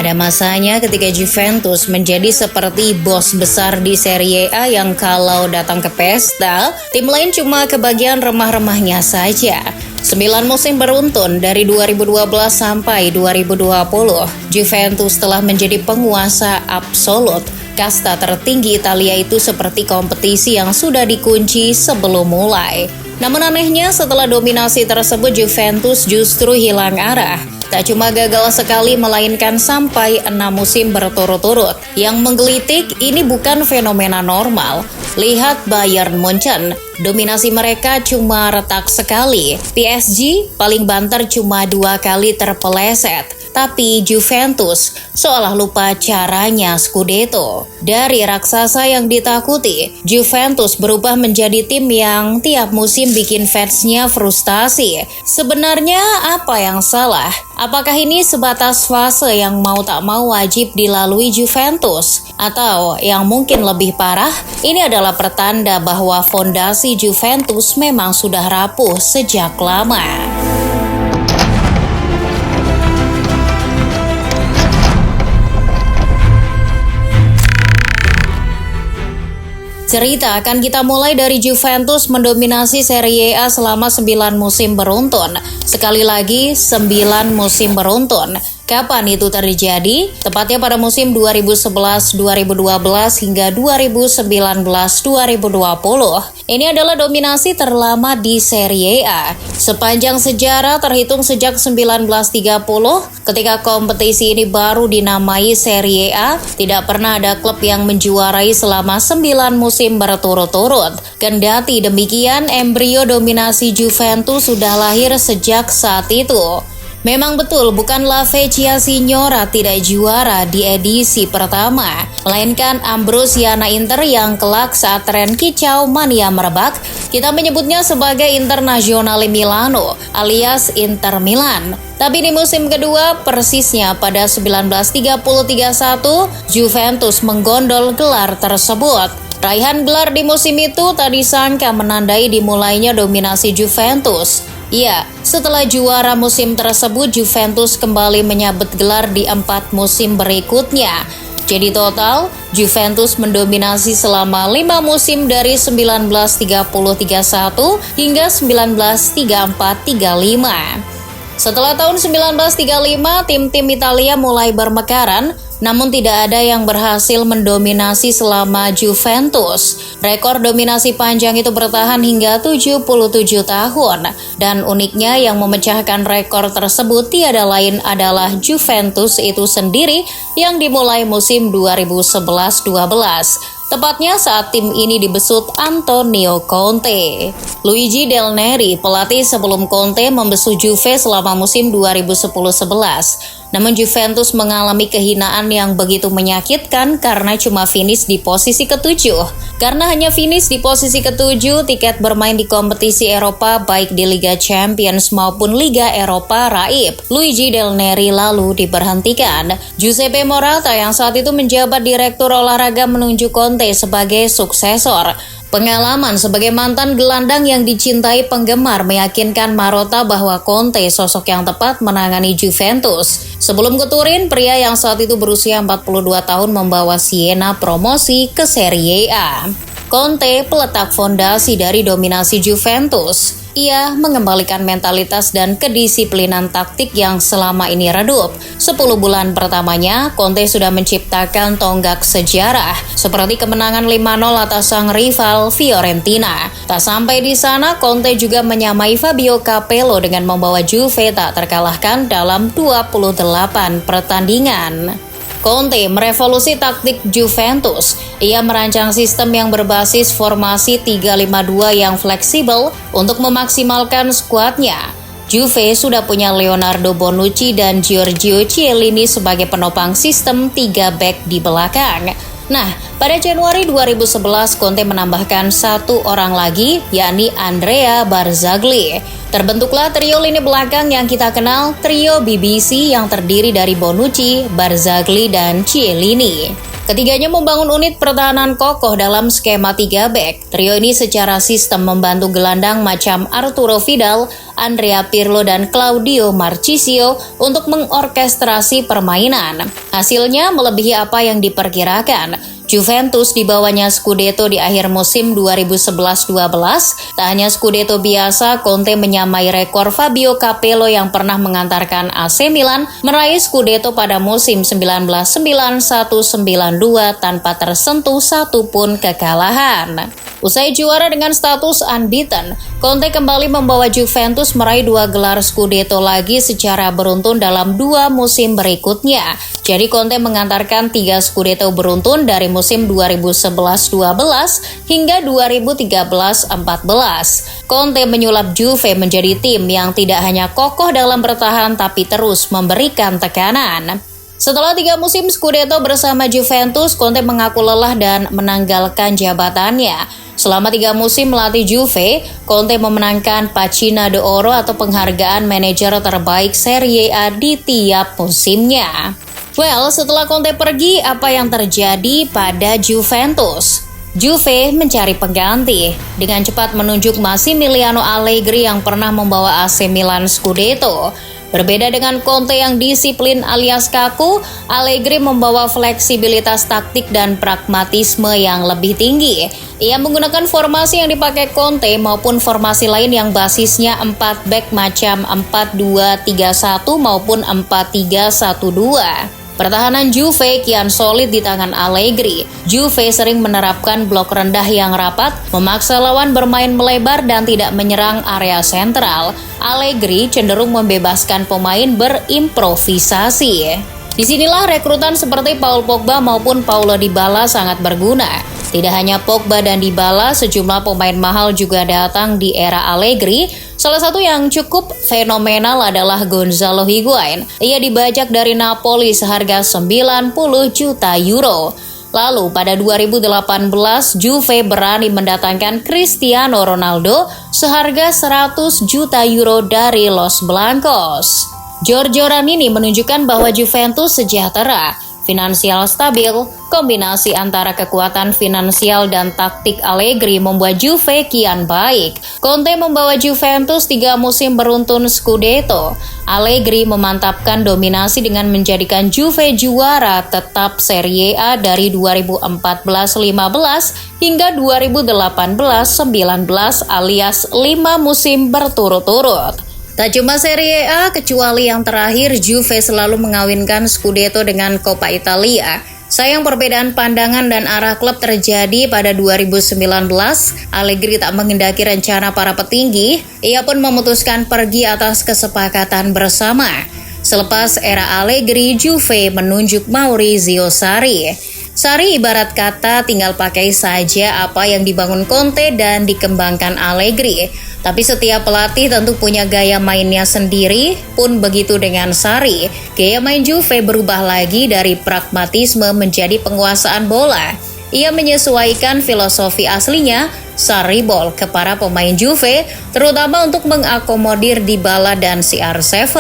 Ada masanya ketika Juventus menjadi seperti bos besar di Serie A yang kalau datang ke pesta, tim lain cuma kebagian remah-remahnya saja. 9 musim beruntun dari 2012 sampai 2020, Juventus telah menjadi penguasa absolut. Kasta tertinggi Italia itu seperti kompetisi yang sudah dikunci sebelum mulai. Namun anehnya setelah dominasi tersebut Juventus justru hilang arah. Tak cuma gagal sekali melainkan sampai 6 musim berturut-turut. Yang menggelitik ini bukan fenomena normal. Lihat Bayern Munchen, dominasi mereka cuma retak sekali. PSG paling banter cuma 2 kali terpeleset. Tapi Juventus seolah lupa caranya Scudetto. Dari raksasa yang ditakuti, Juventus berubah menjadi tim yang tiap musim bikin fansnya frustasi. Sebenarnya apa yang salah? Apakah ini sebatas fase yang mau tak mau wajib dilalui Juventus? Atau yang mungkin lebih parah, ini adalah pertanda bahwa fondasi Juventus memang sudah rapuh sejak lama. Cerita akan kita mulai dari Juventus mendominasi Serie A selama 9 musim beruntun. Sekali lagi, 9 musim beruntun. Kapan itu terjadi? Tepatnya pada musim 2011-2012 hingga 2019-2020. Ini adalah dominasi terlama di Serie A. Sepanjang sejarah terhitung sejak 1930, ketika kompetisi ini baru dinamai Serie A, tidak pernah ada klub yang menjuarai selama 9 musim berturut-turut. Kendati demikian, embrio dominasi Juventus sudah lahir sejak saat itu. Memang betul, bukan La Vecchia Signora tidak juara di edisi pertama, melainkan Ambrosiana Inter yang kelak saat tren kicau mania merebak, kita menyebutnya sebagai Internazionale Milano alias Inter Milan. Tapi di musim kedua, persisnya pada 1930-31, Juventus menggondol gelar tersebut. Raihan gelar di musim itu tak disangka menandai dimulainya dominasi Juventus. Ya, setelah juara musim tersebut, Juventus kembali menyabet gelar di 4 musim berikutnya. Jadi total, Juventus mendominasi selama 5 musim dari 1930-31 hingga 1934-35. Setelah tahun 1935, tim-tim Italia mulai bermekaran, namun tidak ada yang berhasil mendominasi selama Juventus. Rekor dominasi panjang itu bertahan hingga 77 tahun. Dan uniknya yang memecahkan rekor tersebut tiada lain adalah Juventus itu sendiri yang dimulai musim 2011-12. Tepatnya saat tim ini dibesut Antonio Conte. Luigi Del Neri, pelatih sebelum Conte, membesu Juve selama musim 2010-11. Namun Juventus mengalami kehinaan yang begitu menyakitkan karena cuma finish di posisi ke-7. Karena hanya finish di posisi ke-7, tiket bermain di kompetisi Eropa baik di Liga Champions maupun Liga Eropa raib. Luigi Del Neri lalu diberhentikan. Giuseppe Morata yang saat itu menjabat direktur olahraga menunjuk Conte sebagai suksesor. Pengalaman sebagai mantan gelandang yang dicintai penggemar meyakinkan Marotta bahwa Conte sosok yang tepat menangani Juventus. Sebelum ke Turin, pria yang saat itu berusia 42 tahun membawa Siena promosi ke Serie A. Conte peletak fondasi dari dominasi Juventus. Ia mengembalikan mentalitas dan kedisiplinan taktik yang selama ini redup. 10 bulan pertamanya, Conte sudah menciptakan tonggak sejarah, seperti kemenangan 5-0 atas sang rival Fiorentina. Tak sampai di sana, Conte juga menyamai Fabio Capello dengan membawa Juve tak terkalahkan dalam 28 pertandingan. Conte merevolusi taktik Juventus. Ia merancang sistem yang berbasis formasi 3-5-2 yang fleksibel untuk memaksimalkan skuadnya. Juve sudah punya Leonardo Bonucci dan Giorgio Chiellini sebagai penopang sistem 3 back di belakang. Nah, pada Januari 2011, Conte menambahkan 1 orang lagi, yakni Andrea Barzagli. Terbentuklah trio lini belakang yang kita kenal, trio BBC yang terdiri dari Bonucci, Barzagli, dan Chiellini. Ketiganya membangun unit pertahanan kokoh dalam skema 3 back. Trio ini secara sistem membantu gelandang macam Arturo Vidal, Andrea Pirlo, dan Claudio Marchisio untuk mengorkestrasi permainan. Hasilnya melebihi apa yang diperkirakan. Juventus dibawanya Scudetto di akhir musim 2011-12. Tak hanya Scudetto biasa, Conte menyamai rekor Fabio Capello yang pernah mengantarkan AC Milan meraih Scudetto pada musim 1991-92 tanpa tersentuh satupun kekalahan. Usai juara dengan status unbeaten, Conte kembali membawa Juventus meraih 2 gelar Scudetto lagi secara beruntun dalam 2 musim berikutnya. Jadi Conte mengantarkan 3 Scudetto beruntun dari musim 2011-12 hingga 2013-14. Conte menyulap Juve menjadi tim yang tidak hanya kokoh dalam bertahan tapi terus memberikan tekanan. Setelah 3 musim Scudetto bersama Juventus, Conte mengaku lelah dan menanggalkan jabatannya. Selama 3 musim melatih Juve, Conte memenangkan Pacina d'Oro atau penghargaan manajer terbaik Serie A di tiap musimnya. Well, setelah Conte pergi, apa yang terjadi pada Juventus? Juve mencari pengganti dengan cepat menunjuk Massimiliano Allegri yang pernah membawa AC Milan Scudetto. Berbeda dengan Conte yang disiplin alias kaku, Allegri membawa fleksibilitas taktik dan pragmatisme yang lebih tinggi. Ia menggunakan formasi yang dipakai Conte maupun formasi lain yang basisnya 4 back macam 4-2-3-1 maupun 4-3-1-2. Pertahanan Juve kian solid di tangan Allegri. Juve sering menerapkan blok rendah yang rapat, memaksa lawan bermain melebar dan tidak menyerang area sentral. Allegri cenderung membebaskan pemain berimprovisasi. Disinilah rekrutan seperti Paul Pogba maupun Paulo Dybala sangat berguna. Tidak hanya Pogba dan Dybala, sejumlah pemain mahal juga datang di era Allegri. Salah satu yang cukup fenomenal adalah Gonzalo Higuain. Ia dibajak dari Napoli seharga 90 juta euro. Lalu pada 2018, Juve berani mendatangkan Cristiano Ronaldo seharga 100 juta euro dari Los Blancos. Giorgio Ranini menunjukkan bahwa Juventus sejahtera, finansial stabil, kombinasi antara kekuatan finansial dan taktik Allegri membuat Juve kian baik. Conte membawa Juventus 3 musim beruntun Scudetto. Allegri memantapkan dominasi dengan menjadikan Juve juara tetap Serie A dari 2014-15 hingga 2018-19 alias 5 musim berturut-turut. Tak cuma Serie A, kecuali yang terakhir, Juve selalu mengawinkan Scudetto dengan Coppa Italia. Sayang perbedaan pandangan dan arah klub terjadi pada 2019. Allegri tak menghendaki rencana para petinggi, ia pun memutuskan pergi atas kesepakatan bersama. Selepas era Allegri, Juve menunjuk Maurizio Sarri. Sarri ibarat kata tinggal pakai saja apa yang dibangun Conte dan dikembangkan Allegri. Tapi setiap pelatih tentu punya gaya mainnya sendiri, pun begitu dengan Sarri. Gaya main Juve berubah lagi dari pragmatisme menjadi penguasaan bola. Ia menyesuaikan filosofi aslinya, Sarri Ball, ke para pemain Juve, terutama untuk mengakomodir Dybala dan CR7.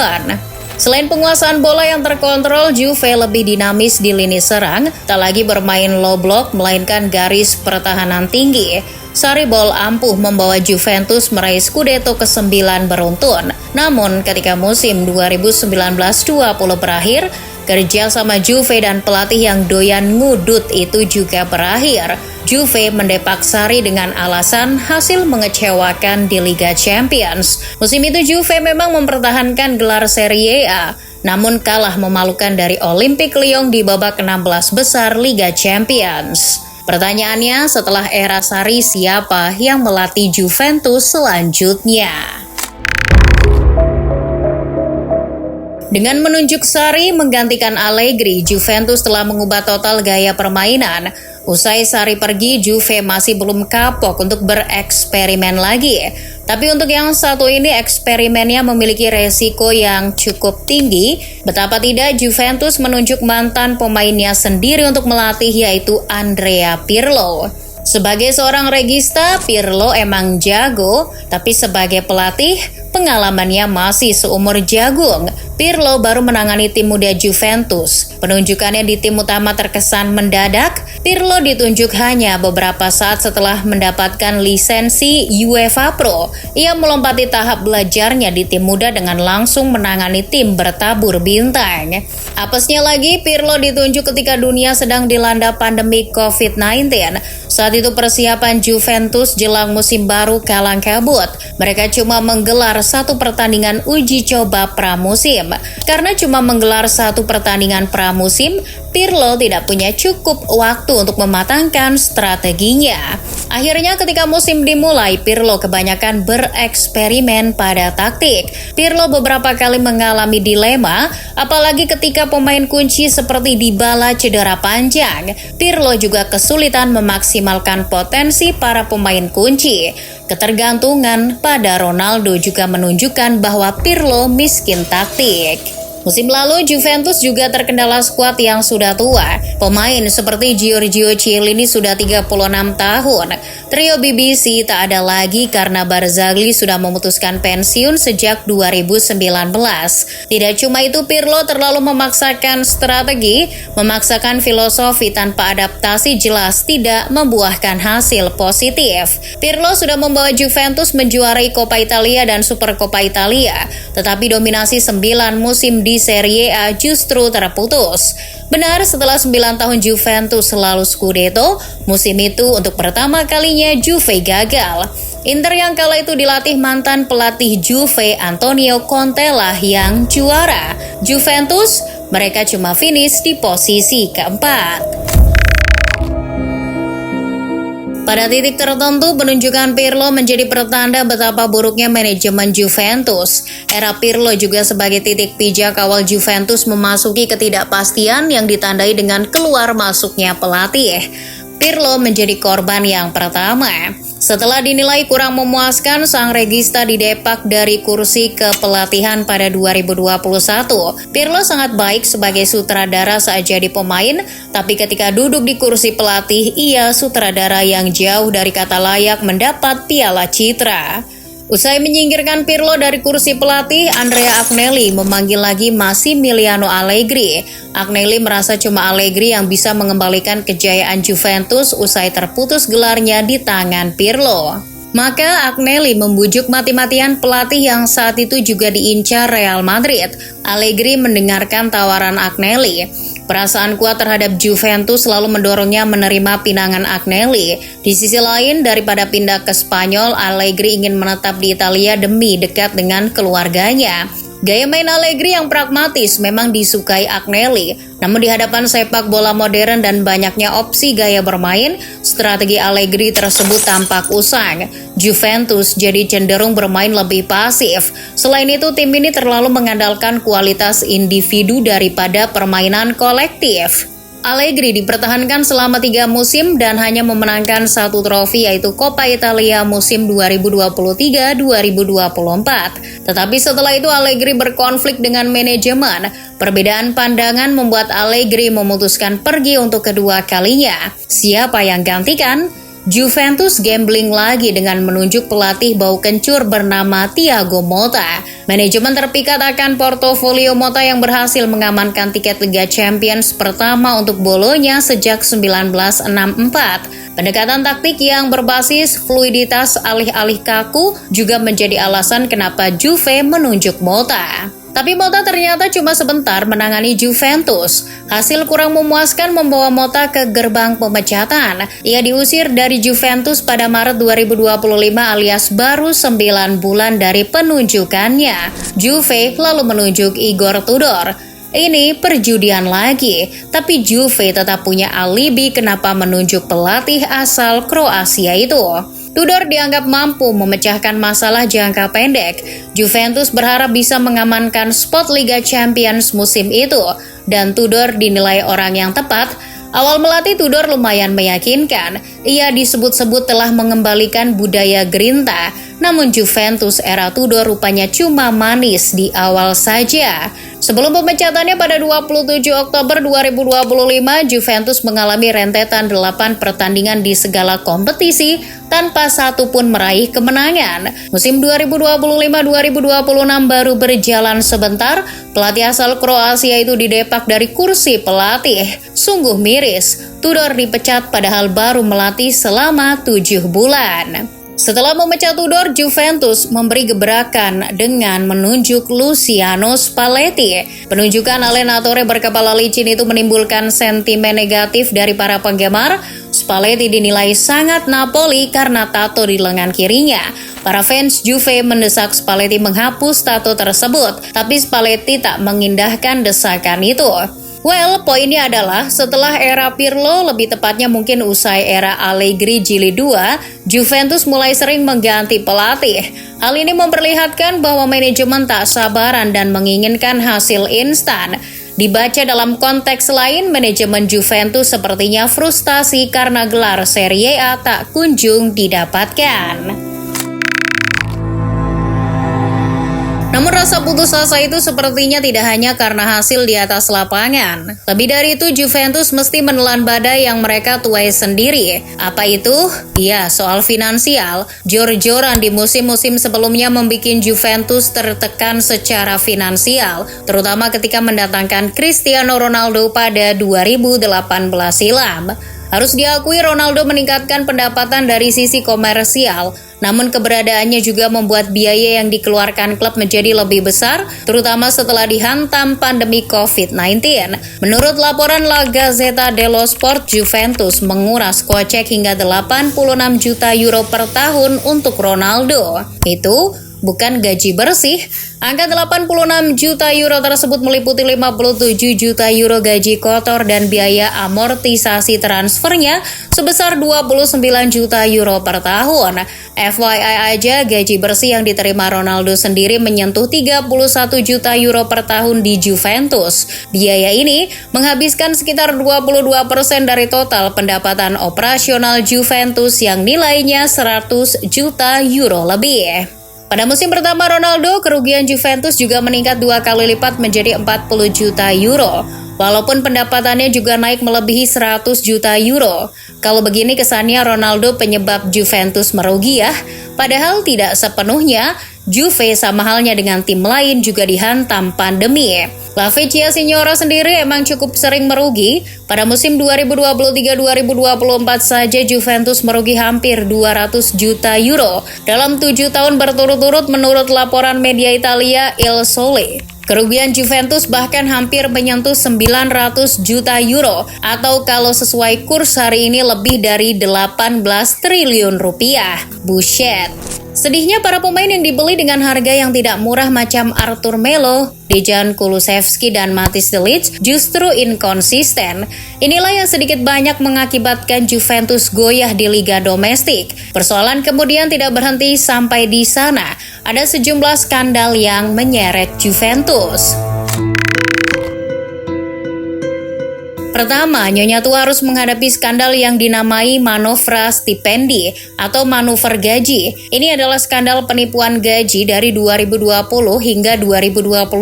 Selain penguasaan bola yang terkontrol, Juve lebih dinamis di lini serang, tak lagi bermain low block melainkan garis pertahanan tinggi. Sarri Ball ampuh membawa Juventus meraih Scudetto ke-9 beruntun. Namun ketika musim 2019-20 berakhir, kerja sama Juve dan pelatih yang doyan ngudut itu juga berakhir. Juve mendepak Sarri dengan alasan hasil mengecewakan di Liga Champions. Musim itu Juve memang mempertahankan gelar Serie A, namun kalah memalukan dari Olympique Lyon di babak 16 besar Liga Champions. Pertanyaannya, setelah era Sarri, siapa yang melatih Juventus selanjutnya? Dengan menunjuk Sarri menggantikan Allegri, Juventus telah mengubah total gaya permainan. Usai Sarri pergi, Juve masih belum kapok untuk bereksperimen lagi. Tapi untuk yang satu ini eksperimennya memiliki resiko yang cukup tinggi. Betapa tidak, Juventus menunjuk mantan pemainnya sendiri untuk melatih, yaitu Andrea Pirlo. Sebagai seorang regista, Pirlo emang jago, tapi sebagai pelatih, pengalamannya masih seumur jagung. Pirlo baru menangani tim muda Juventus. Penunjukannya di tim utama terkesan mendadak. Pirlo ditunjuk hanya beberapa saat setelah mendapatkan lisensi UEFA Pro. Ia melompati tahap belajarnya di tim muda dengan langsung menangani tim bertabur bintang. Apesnya lagi, Pirlo ditunjuk ketika dunia sedang dilanda pandemi COVID-19. Saat itu persiapan Juventus jelang musim baru kalang kabut. Mereka cuma menggelar satu pertandingan uji coba pramusim. Karena cuma menggelar satu pertandingan pramusim, Pirlo tidak punya cukup waktu untuk mematangkan strateginya. Akhirnya ketika musim dimulai, Pirlo kebanyakan bereksperimen pada taktik. Pirlo beberapa kali mengalami dilema, apalagi ketika pemain kunci seperti Dybala cedera panjang. Pirlo juga kesulitan memaksimalkan potensi para pemain kunci. Ketergantungan pada Ronaldo juga menunjukkan bahwa Pirlo miskin taktik. Musim lalu, Juventus juga terkendala skuad yang sudah tua. Pemain seperti Giorgio Chiellini sudah 36 tahun. Trio BBC tak ada lagi karena Barzagli sudah memutuskan pensiun sejak 2019. Tidak cuma itu, Pirlo terlalu memaksakan strategi, memaksakan filosofi tanpa adaptasi jelas tidak membuahkan hasil positif. Pirlo sudah membawa Juventus menjuarai Coppa Italia dan Supercoppa Italia, tetapi dominasi 9 musim di Serie A justru terputus. Benar, setelah 9 tahun Juventus selalu Scudetto, musim itu untuk pertama kalinya Juve gagal. Inter yang kala itu dilatih mantan pelatih Juve Antonio Conte lah yang juara. Juventus, mereka cuma finish di posisi keempat. Pada titik tertentu, penunjukan Pirlo menjadi pertanda betapa buruknya manajemen Juventus. Era Pirlo juga sebagai titik pijak awal Juventus memasuki ketidakpastian yang ditandai dengan keluar masuknya pelatih. Pirlo menjadi korban yang pertama. Setelah dinilai kurang memuaskan, sang regista didepak dari kursi kepelatihan pada 2021. Pirlo sangat baik sebagai sutradara saat jadi pemain, tapi ketika duduk di kursi pelatih, ia sutradara yang jauh dari kata layak mendapat piala citra. Usai menyingkirkan Pirlo dari kursi pelatih, Andrea Agnelli memanggil lagi Massimiliano Allegri. Agnelli merasa cuma Allegri yang bisa mengembalikan kejayaan Juventus usai terputus gelarnya di tangan Pirlo. Maka Agnelli membujuk mati-matian pelatih yang saat itu juga diincar Real Madrid. Allegri mendengarkan tawaran Agnelli. Perasaan kuat terhadap Juventus selalu mendorongnya menerima pinangan Agnelli. Di sisi lain, daripada pindah ke Spanyol, Allegri ingin menetap di Italia demi dekat dengan keluarganya. Gaya main Allegri yang pragmatis memang disukai Agnelli, namun di hadapan sepak bola modern dan banyaknya opsi gaya bermain, strategi Allegri tersebut tampak usang. Juventus jadi cenderung bermain lebih pasif. Selain itu, tim ini terlalu mengandalkan kualitas individu daripada permainan kolektif. Allegri dipertahankan selama 3 musim dan hanya memenangkan 1 trofi yaitu Coppa Italia musim 2023-2024. Tetapi setelah itu Allegri berkonflik dengan manajemen. Perbedaan pandangan membuat Allegri memutuskan pergi untuk kedua kalinya. Siapa yang gantikan? Juventus gambling lagi dengan menunjuk pelatih bau kencur bernama Thiago Motta. Manajemen terpikat akan portofolio Motta yang berhasil mengamankan tiket Liga Champions pertama untuk Bologna sejak 1964. Pendekatan taktik yang berbasis fluiditas alih-alih kaku juga menjadi alasan kenapa Juve menunjuk Motta. Tapi Motta ternyata cuma sebentar menangani Juventus. Hasil kurang memuaskan membawa Motta ke gerbang pemecatan. Ia diusir dari Juventus pada Maret 2025 alias baru 9 bulan dari penunjukannya. Juve lalu menunjuk Igor Tudor. Ini perjudian lagi, tapi Juve tetap punya alibi kenapa menunjuk pelatih asal Kroasia itu. Tudor dianggap mampu memecahkan masalah jangka pendek. Juventus berharap bisa mengamankan spot Liga Champions musim itu, dan Tudor dinilai orang yang tepat. Awal melatih Tudor lumayan meyakinkan. Ia disebut-sebut telah mengembalikan budaya grinta. Namun Juventus era Tudor rupanya cuma manis di awal saja. Sebelum pemecatannya pada 27 Oktober 2025, Juventus mengalami rentetan 8 pertandingan di segala kompetisi tanpa satu pun meraih kemenangan. Musim 2025-2026 baru berjalan sebentar, pelatih asal Kroasia itu didepak dari kursi pelatih. Sungguh miris, Tudor dipecat padahal baru melatih selama 7 bulan. Setelah memecat Tudor, Juventus memberi gebrakan dengan menunjuk Luciano Spalletti. Penunjukan Allenatore berkepala licin itu menimbulkan sentimen negatif dari para penggemar. Spalletti dinilai sangat Napoli karena tato di lengan kirinya. Para fans Juve mendesak Spalletti menghapus tato tersebut, tapi Spalletti tak mengindahkan desakan itu. Well, poinnya adalah setelah era Pirlo, lebih tepatnya mungkin usai era Allegri Jilid 2, Juventus mulai sering mengganti pelatih. Hal ini memperlihatkan bahwa manajemen tak sabaran dan menginginkan hasil instan. Dibaca dalam konteks lain, manajemen Juventus sepertinya frustasi karena gelar Serie A tak kunjung didapatkan. Namun rasa putus asa itu sepertinya tidak hanya karena hasil di atas lapangan. Lebih dari itu, Juventus mesti menelan badai yang mereka tuai sendiri. Apa itu? Ya, soal finansial. Jor-joran di musim-musim sebelumnya membuat Juventus tertekan secara finansial, terutama ketika mendatangkan Cristiano Ronaldo pada 2018 silam. Harus diakui Ronaldo meningkatkan pendapatan dari sisi komersial, namun keberadaannya juga membuat biaya yang dikeluarkan klub menjadi lebih besar, terutama setelah dihantam pandemi COVID-19. Menurut laporan La Gazzetta dello Sport, Juventus menguras kocek hingga 86 juta euro per tahun untuk Ronaldo. Itu bukan gaji bersih. Angka 86 juta euro tersebut meliputi 57 juta euro gaji kotor dan biaya amortisasi transfernya sebesar 29 juta euro per tahun. FYI aja, gaji bersih yang diterima Ronaldo sendiri menyentuh 31 juta euro per tahun di Juventus. Biaya ini menghabiskan sekitar 22% dari total pendapatan operasional Juventus yang nilainya 100 juta euro lebih. Pada musim pertama Ronaldo, kerugian Juventus juga meningkat 2 kali lipat menjadi 40 juta euro. Walaupun pendapatannya juga naik melebihi 100 juta euro. Kalau begini kesannya Ronaldo penyebab Juventus merugi ya. Padahal tidak sepenuhnya. Juve sama halnya dengan tim lain juga dihantam pandemi. La Vecchia Signora sendiri emang cukup sering merugi. Pada musim 2023-2024 saja Juventus merugi hampir 200 juta euro dalam 7 tahun berturut-turut menurut laporan media Italia Il Sole. Kerugian Juventus bahkan hampir menyentuh 900 juta euro atau kalau sesuai kurs hari ini lebih dari 18 triliun rupiah. Buset. Sedihnya para pemain yang dibeli dengan harga yang tidak murah macam Arthur Melo, Dejan Kulusevski, dan Matthijs de Ligt justru inkonsisten. Inilah yang sedikit banyak mengakibatkan Juventus goyah di liga domestik. Persoalan kemudian tidak berhenti sampai di sana. Ada sejumlah skandal yang menyeret Juventus. Pertama, Nyonya Tua harus menghadapi skandal yang dinamai manovra stipendi atau manuver gaji. Ini adalah skandal penipuan gaji dari 2020 hingga 2021.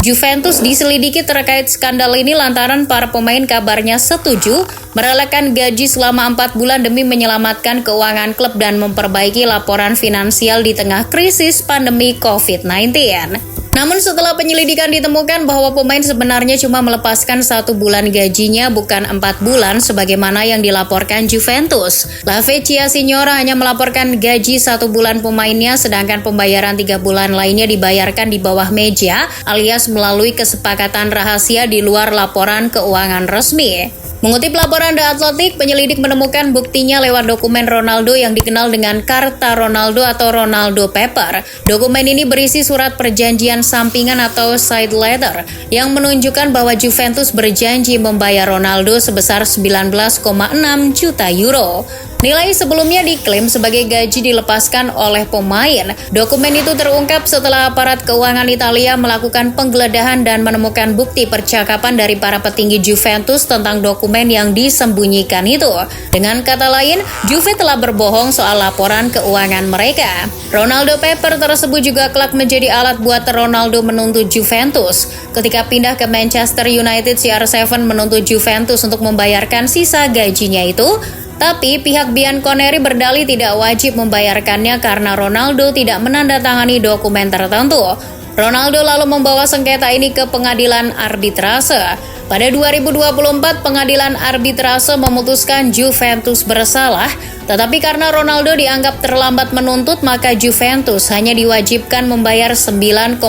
Juventus diselidiki terkait skandal ini lantaran para pemain kabarnya setuju merelakan gaji selama 4 bulan demi menyelamatkan keuangan klub dan memperbaiki laporan finansial di tengah krisis pandemi COVID-19. Namun setelah penyelidikan ditemukan bahwa pemain sebenarnya cuma melepaskan 1 bulan gajinya bukan 4 bulan sebagaimana yang dilaporkan Juventus. La Vecchia Signora hanya melaporkan gaji 1 bulan pemainnya sedangkan pembayaran 3 bulan lainnya dibayarkan di bawah meja alias melalui kesepakatan rahasia di luar laporan keuangan resmi. Mengutip laporan The Athletic, penyelidik menemukan buktinya lewat dokumen Ronaldo yang dikenal dengan Karta Ronaldo atau Ronaldo Paper. Dokumen ini berisi surat perjanjian sampingan atau side letter yang menunjukkan bahwa Juventus berjanji membayar Ronaldo sebesar 19,6 juta euro. Nilai sebelumnya diklaim sebagai gaji dilepaskan oleh pemain. Dokumen itu terungkap setelah aparat keuangan Italia melakukan penggeledahan dan menemukan bukti percakapan dari para petinggi Juventus tentang dokumen yang disembunyikan itu. Dengan kata lain, Juve telah berbohong soal laporan keuangan mereka. Ronaldo Paper tersebut juga kelak menjadi alat buat Ronaldo menuntut Juventus. Ketika pindah ke Manchester United, CR7 menuntut Juventus untuk membayarkan sisa gajinya itu. Tapi pihak Bianconeri berdalih tidak wajib membayarkannya karena Ronaldo tidak menandatangani dokumen tertentu. Ronaldo lalu membawa sengketa ini ke pengadilan arbitrase. Pada 2024, pengadilan arbitrase memutuskan Juventus bersalah, tetapi karena Ronaldo dianggap terlambat menuntut, maka Juventus hanya diwajibkan membayar 9,8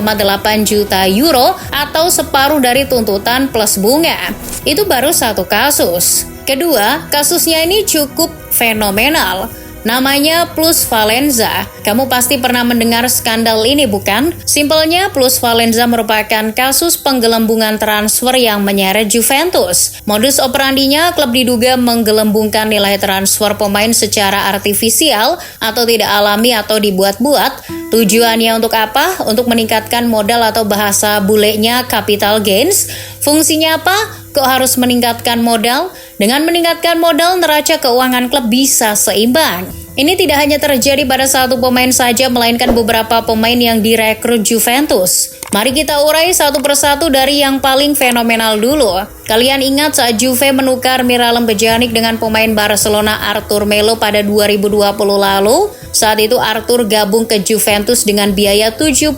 juta euro atau separuh dari tuntutan plus bunga. Itu baru satu kasus. Kedua, kasusnya ini cukup fenomenal. Namanya plusvalenza. Kamu pasti pernah mendengar skandal ini, bukan? Simpelnya, plusvalenza merupakan kasus penggelembungan transfer yang menyeret Juventus. Modus operandinya, klub diduga menggelembungkan nilai transfer pemain secara artifisial atau tidak alami atau dibuat-buat. Tujuannya untuk apa? Untuk meningkatkan modal atau bahasa bulenya capital gains. Fungsinya apa? Kok harus meningkatkan modal? Dengan meningkatkan modal, neraca keuangan klub bisa seimbang. Ini tidak hanya terjadi pada satu pemain saja, melainkan beberapa pemain yang direkrut Juventus. Mari kita urai satu persatu dari yang paling fenomenal dulu. Kalian ingat saat Juve menukar Miralem Pjanic dengan pemain Barcelona Arthur Melo pada 2020 lalu? Saat itu Arthur gabung ke Juventus dengan biaya 72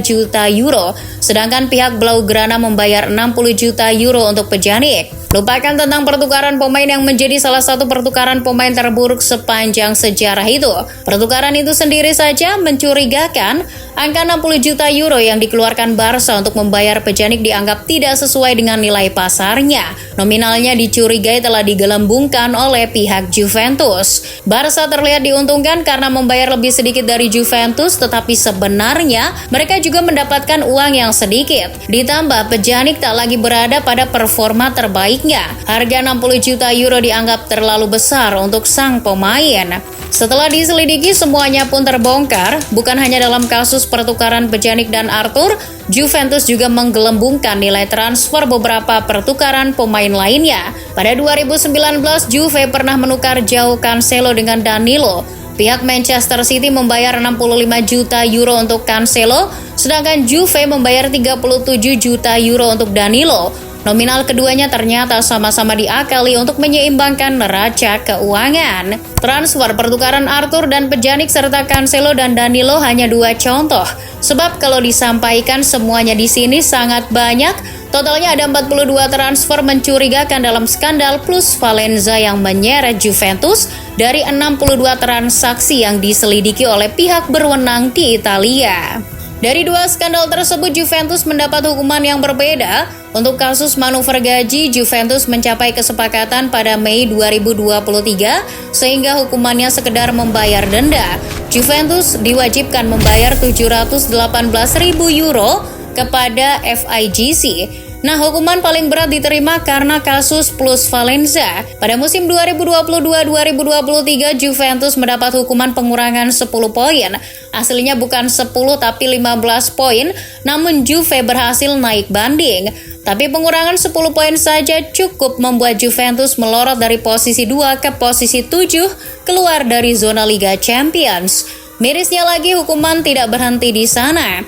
juta euro, sedangkan pihak Blaugrana membayar 60 juta euro untuk Pjanic. Lupakan tentang pertukaran pemain yang menjadi salah satu pertukaran pemain terburuk sepanjang sejarah itu. Pertukaran itu sendiri saja mencurigakan. Angka 60 juta euro yang dikeluarkan Barca untuk membayar Pjanic dianggap tidak sesuai dengan nilai pasarnya. Nominalnya dicurigai telah digelembungkan oleh pihak Juventus. Barca terlihat diuntungkan karena membayar lebih sedikit dari Juventus, tetapi sebenarnya mereka juga mendapatkan uang yang sedikit. Ditambah Pjanic tak lagi berada pada performa terbaiknya. Harga 60 juta euro dianggap terlalu besar untuk sang pemain. Setelah diselidiki, semuanya pun terbongkar. Bukan hanya dalam kasus pertukaran Pjanic dan Arthur, Juventus juga menggelembungkan nilai transfer beberapa pertukaran pemain lainnya. Pada 2019, Juve pernah menukar Joao Cancelo dengan Danilo. Pihak Manchester City membayar 65 juta euro untuk Cancelo, sedangkan Juve membayar 37 juta euro untuk Danilo. Nominal keduanya ternyata sama-sama diakali untuk menyeimbangkan neraca keuangan. Transfer pertukaran Arthur dan Pjanic serta Cancelo dan Danilo hanya dua contoh. Sebab kalau disampaikan semuanya di sini sangat banyak, totalnya ada 42 transfer mencurigakan dalam skandal plusvalenza yang menyeret Juventus dari 62 transaksi yang diselidiki oleh pihak berwenang di Italia. Dari dua skandal tersebut, Juventus mendapat hukuman yang berbeda. Untuk kasus manuver gaji, Juventus mencapai kesepakatan pada Mei 2023, sehingga hukumannya sekedar membayar denda. Juventus diwajibkan membayar 718.000 euro kepada FIGC. Nah, hukuman paling berat diterima karena kasus plusvalenza. Pada musim 2022-2023, Juventus mendapat hukuman pengurangan 10 poin. Aslinya bukan 10 tapi 15 poin, namun Juve berhasil naik banding. Tapi pengurangan 10 poin saja cukup membuat Juventus melorot dari posisi 2 ke posisi 7, keluar dari zona Liga Champions. Mirisnya lagi, hukuman tidak berhenti di sana.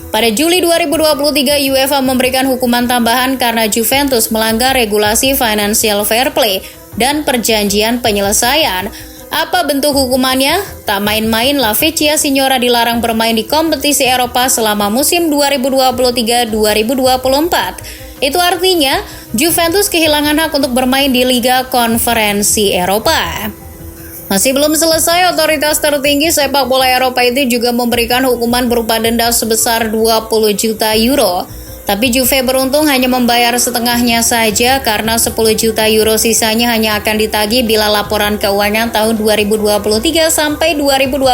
Pada Juli 2023, UEFA memberikan hukuman tambahan karena Juventus melanggar regulasi Financial Fair Play dan perjanjian penyelesaian. Apa bentuk hukumannya? Tak main-main, La Vecchia Signora dilarang bermain di kompetisi Eropa selama musim 2023-2024. Itu artinya, Juventus kehilangan hak untuk bermain di Liga Konferensi Eropa. Masih belum selesai, otoritas tertinggi sepak bola Eropa itu juga memberikan hukuman berupa denda sebesar 20 juta euro. Tapi Juve beruntung hanya membayar setengahnya saja karena 10 juta euro sisanya hanya akan ditagih bila laporan keuangan tahun 2023 sampai 2025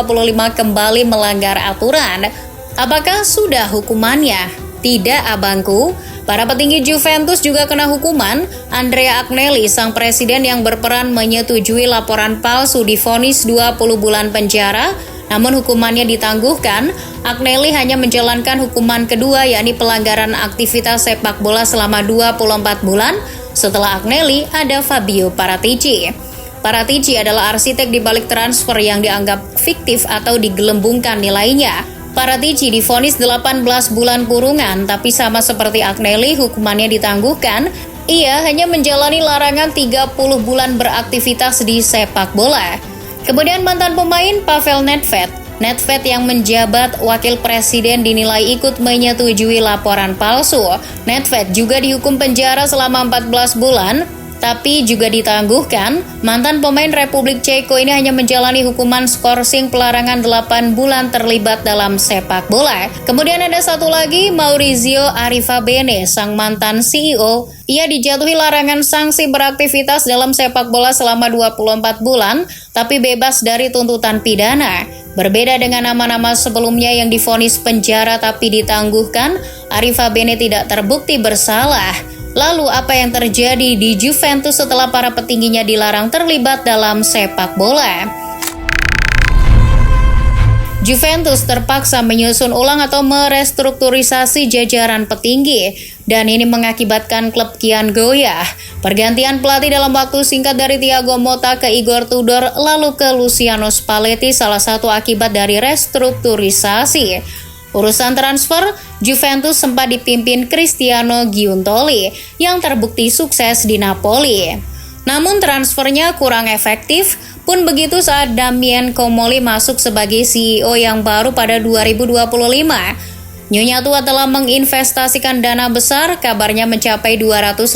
kembali melanggar aturan. Apakah sudah hukumannya? Tidak, abangku. Para petinggi Juventus juga kena hukuman. Andrea Agnelli, sang presiden yang berperan menyetujui laporan palsu, divonis 20 bulan penjara, namun hukumannya ditangguhkan. Agnelli hanya menjalankan hukuman kedua, yakni pelanggaran aktivitas sepak bola selama 24 bulan. Setelah Agnelli, ada Fabio Paratici. Paratici adalah arsitek di balik transfer yang dianggap fiktif atau digelembungkan nilainya. Paratici divonis 18 bulan kurungan, tapi sama seperti Agnelli, hukumannya ditangguhkan. Ia hanya menjalani larangan 30 bulan beraktivitas di sepak bola. Kemudian mantan pemain Pavel Nedved. Nedved yang menjabat wakil presiden dinilai ikut menyetujui laporan palsu. Nedved juga dihukum penjara selama 14 bulan, tapi juga ditangguhkan. Mantan pemain Republik Ceko ini hanya menjalani hukuman skorsing pelarangan 8 bulan terlibat dalam sepak bola. Kemudian ada satu lagi, Maurizio Arrivabene, sang mantan CEO. Ia dijatuhi larangan sanksi beraktivitas dalam sepak bola selama 24 bulan, tapi bebas dari tuntutan pidana. Berbeda dengan nama-nama sebelumnya yang divonis penjara tapi ditangguhkan, Arrivabene tidak terbukti bersalah. Lalu apa yang terjadi di Juventus setelah para petingginya dilarang terlibat dalam sepak bola? Juventus terpaksa menyusun ulang atau merestrukturisasi jajaran petinggi, dan ini mengakibatkan klub kian goyah. Pergantian pelatih dalam waktu singkat dari Thiago Motta ke Igor Tudor lalu ke Luciano Spalletti salah satu akibat dari restrukturisasi. Urusan transfer, Juventus sempat dipimpin Cristiano Giuntoli yang terbukti sukses di Napoli. Namun transfernya kurang efektif, pun begitu saat Damien Comolli masuk sebagai CEO yang baru pada 2025. Nyonya tua telah menginvestasikan dana besar, kabarnya mencapai 250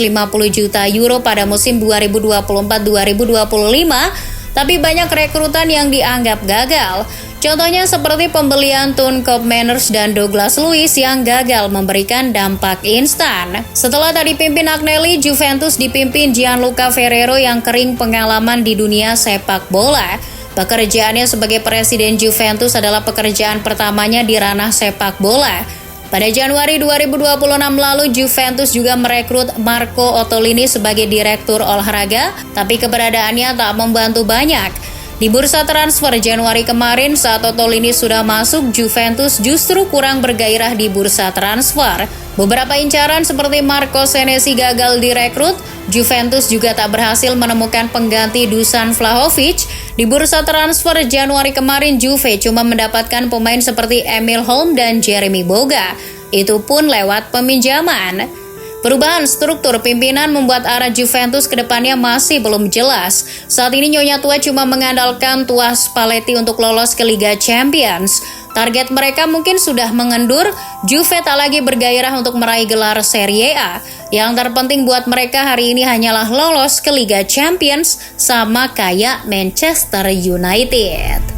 juta euro pada musim 2024-2025, tapi banyak rekrutan yang dianggap gagal. Contohnya seperti pembelian Toon Koopmeiners dan Douglas Luiz yang gagal memberikan dampak instan. Setelah tadi dipimpin Agnelli, Juventus dipimpin Gianluca Ferrero yang kering pengalaman di dunia sepak bola. Pekerjaannya sebagai presiden Juventus adalah pekerjaan pertamanya di ranah sepak bola. Pada Januari 2026 lalu, Juventus juga merekrut Marco Ottolini sebagai direktur olahraga, tapi keberadaannya tak membantu banyak. Di bursa transfer Januari kemarin, saat Ottolini sudah masuk, Juventus justru kurang bergairah di bursa transfer. Beberapa incaran seperti Marco Senesi gagal direkrut. Juventus juga tak berhasil menemukan pengganti Dusan Vlahovic. Di bursa transfer Januari kemarin, Juve cuma mendapatkan pemain seperti Emil Holm dan Jeremy Boga. Itu pun lewat peminjaman. Perubahan struktur pimpinan membuat arah Juventus ke depannya masih belum jelas. Saat ini Nyonya tua cuma mengandalkan tua Spalletti untuk lolos ke Liga Champions. Target mereka mungkin sudah mengendur. Juve tak lagi bergairah untuk meraih gelar Serie A. Yang terpenting buat mereka hari ini hanyalah lolos ke Liga Champions, sama kayak Manchester United.